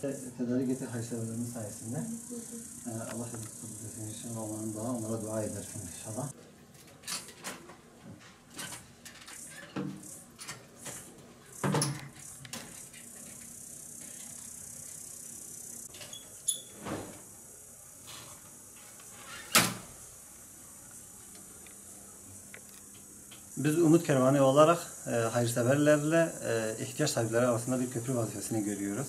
Tedarik ettiği hayırseverlerimiz sayesinde Allah razı inşallah onlara dua edersin inşallah. Biz Umut Kervanı olarak hayırseverlerle ihtiyaç sahipleri arasında bir köprü vazifesini görüyoruz.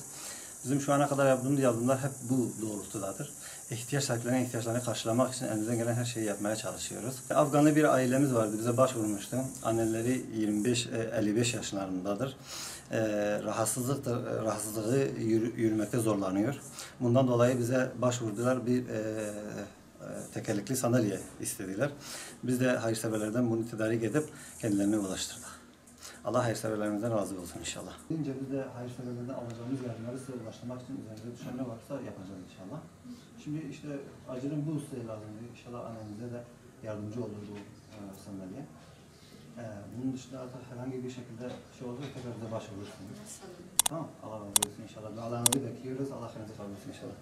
Bizim şu ana kadar yaptığımız yardımlar hep bu doğrultudadır. İhtiyaç sahiplerinin ihtiyaçlarını karşılamak için elimizden gelen her şeyi yapmaya çalışıyoruz. Afganlı bir ailemiz vardı, bize başvurmuştu. Anneleri 25-55 yaşlarındadır. Rahatsızlığı yürümekte zorlanıyor. Bundan dolayı bize başvurdular, bir tekerlekli sandalye istediler. Biz de hayırseverlerden bunu tedarik edip kendilerine ulaştırdık. Allah hayırseverlerimizden razı olsun inşallah. Deyince biz de hayırseverlerden alacağımız yardımları size ulaştırmak için üzerinde düşen ne varsa yapacağız inşallah. Şimdi işte acilen bu ustaya lazım. İnşallah annemize de yardımcı olur bu sandalye. Bunun dışında artık herhangi bir şekilde şey olursa tekrar bize başvurursunuz. Tamam, Allah razı olsun inşallah. Dualarınızı bekliyoruz. Allah hayırınızı kabul etsin inşallah.